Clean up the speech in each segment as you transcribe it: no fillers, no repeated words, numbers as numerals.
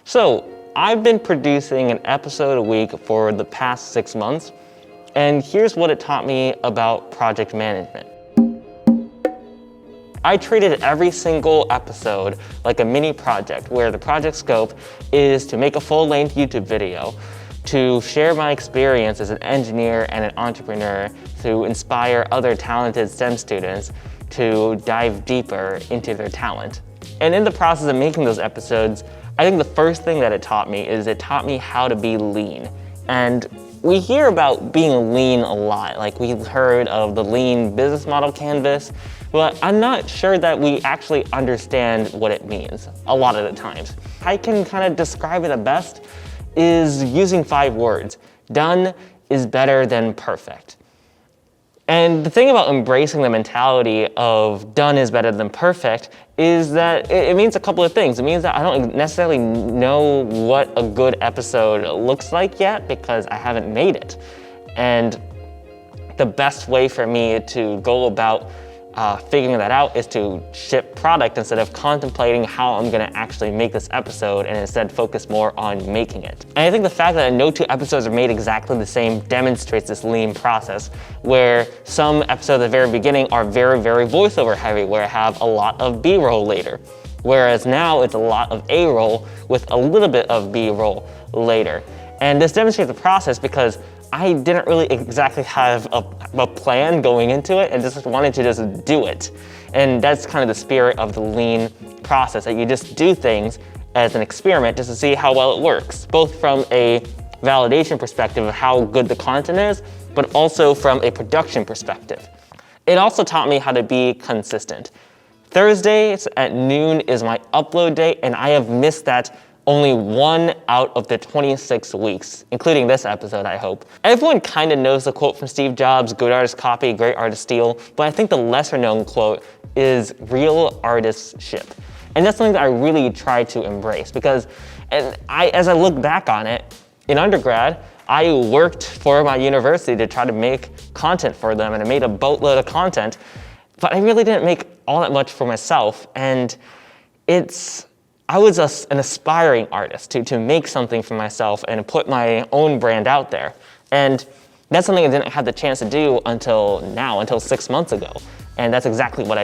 So I've been producing an episode a week for the past 6 months, and here's what it taught me about project management. I treated every single episode like a mini project where the project scope is to make a full-length YouTube video, to share my experience as an engineer and an entrepreneur, to inspire other talented STEM students to dive deeper into their talent. And in the process of making those episodes, I think the first thing that it taught me is it taught me how to be lean. And we hear about being lean a lot, like we've heard of the lean business model canvas, but I'm not sure that we actually understand what it means a lot of the times. I can kind of describe it the best is using 5 words. Done is better than perfect. And the thing about embracing the mentality of done is better than perfect is that it means a couple of things. It means that I don't necessarily know what a good episode looks like yet because I haven't made it. And the best way for me to go about figuring that out is to ship product instead of contemplating how I'm gonna actually make this episode and instead focus more on making it. And I think the fact that no 2 episodes are made exactly the same demonstrates this lean process where some episodes at the very beginning are very, very voiceover heavy where I have a lot of B-roll later. Whereas now it's a lot of A-roll with a little bit of B-roll later. And this demonstrates the process because I didn't really exactly have a plan going into it and just wanted to just do it. And that's kind of the spirit of the lean process, that you just do things as an experiment just to see how well it works, both from a validation perspective of how good the content is, but also from a production perspective. It also taught me how to be consistent. Thursdays at noon is my upload day, and I have missed that only 1 out of the 26 weeks, including this episode, I hope. Everyone kind of knows the quote from Steve Jobs, good artists copy, great artists steal, but I think the lesser known quote is real artists ship. And that's something that I really try to embrace because as I look back on it, in undergrad, I worked for my university to try to make content for them and I made a boatload of content, but I really didn't make all that much for myself. And I was an aspiring artist to make something for myself and put my own brand out there. And that's something I didn't have the chance to do until now, until 6 months ago. And that's exactly what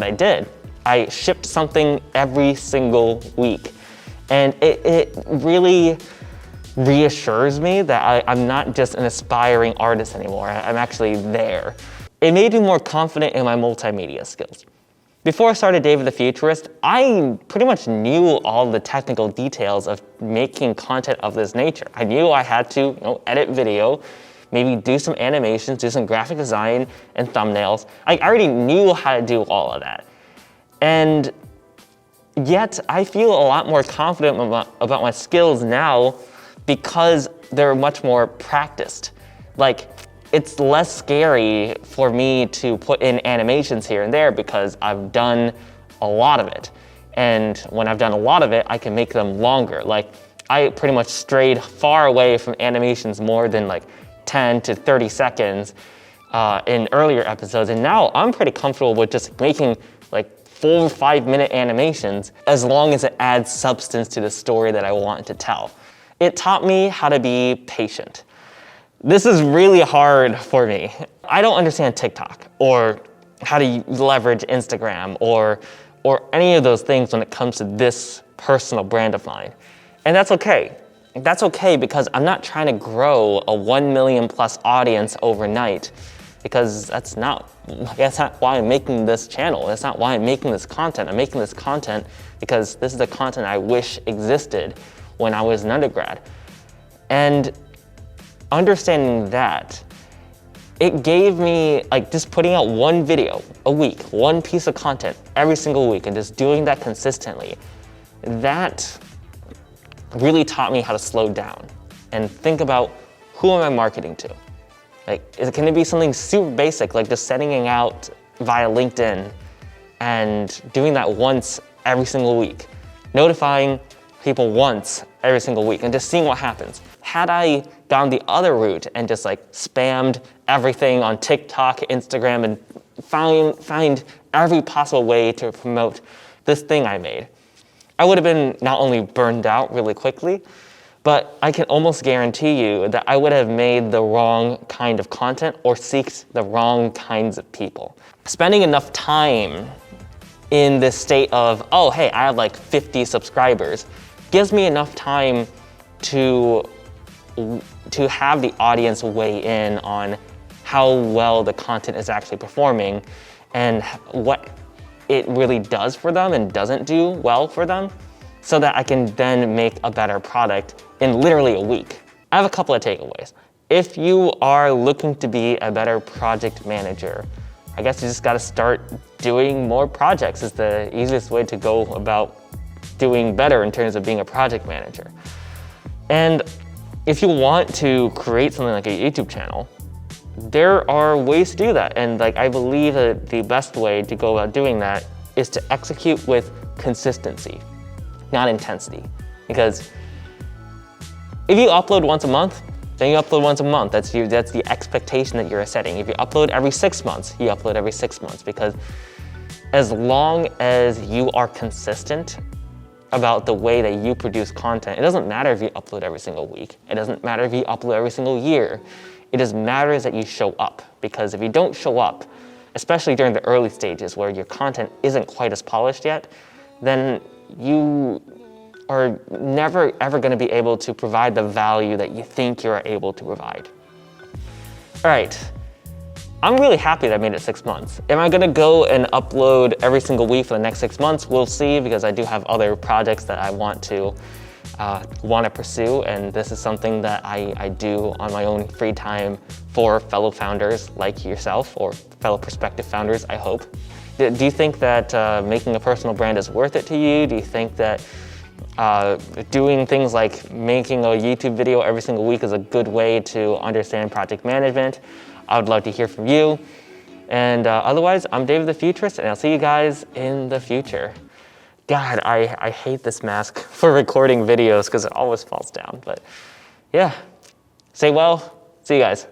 I did. I shipped something every single week. And it really reassures me that I'm not just an aspiring artist anymore. I'm actually there. It made me more confident in my multimedia skills. Before I started David the Futurist, I pretty much knew all the technical details of making content of this nature. I knew I had to edit video, maybe do some animations, do some graphic design and thumbnails. I already knew how to do all of that. And yet I feel a lot more confident about my skills now because they're much more practiced. Like, it's less scary for me to put in animations here and there because I've done a lot of it. And when I've done a lot of it, I can make them longer. Like, I pretty much strayed far away from animations more than like 10 to 30 seconds in earlier episodes. And now I'm pretty comfortable with just making like 4 or 5 minute animations as long as it adds substance to the story that I want to tell. It taught me how to be patient. This is really hard for me. I don't understand TikTok or how to leverage Instagram or any of those things when it comes to this personal brand of mine. And that's okay. That's okay because I'm not trying to grow a 1 million plus audience overnight because that's not why I'm making this channel. That's not why I'm making this content. I'm making this content because this is the content I wish existed when I was an undergrad. And understanding that, it gave me, like, just putting out 1 video a week, 1 piece of content every single week, and just doing that consistently, that really taught me how to slow down and think about who am I marketing to? Like, can it be something super basic, like just sending it out via LinkedIn and doing that once every single week, notifying people once every single week and just seeing what happens. Had I gone the other route and just like spammed everything on TikTok, Instagram, and find every possible way to promote this thing I made, I would have been not only burned out really quickly, but I can almost guarantee you that I would have made the wrong kind of content or seeked the wrong kinds of people. Spending enough time in this state of, oh, hey, I have like 50 subscribers, gives me enough time to have the audience weigh in on how well the content is actually performing and what it really does for them and doesn't do well for them, so that I can then make a better product in literally a week. I have a couple of takeaways. If you are looking to be a better project manager, I guess you just gotta start doing more projects. Is the easiest way to go about doing better in terms of being a project manager. And if you want to create something like a YouTube channel, there are ways to do that. And like, I believe that the best way to go about doing that is to execute with consistency, not intensity. Because if you upload once a month, then you upload once a month. That's the expectation that you're setting. If you upload every 6 months, you upload every 6 months, because as long as you are consistent about the way that you produce content, it doesn't matter if you upload every single week. It doesn't matter if you upload every single year. It just matters that you show up, because if you don't show up, especially during the early stages where your content isn't quite as polished yet, then you are never ever going to be able to provide the value that you think you're able to provide. All right, I'm really happy that I made it 6 months. Am I going to go and upload every single week for the next 6 months? We'll see, because I do have other projects that I want to pursue, and this is something that I do on my own free time for fellow founders like yourself, or fellow prospective founders, I hope. Do you think that making a personal brand is worth it to you? Do you think that doing things like making a YouTube video every single week is a good way to understand project management? I would love to hear from you. And otherwise, I'm David the Futurist, and I'll see you guys in the future. God, I hate this mask for recording videos because it always falls down. But yeah, stay well. See you guys.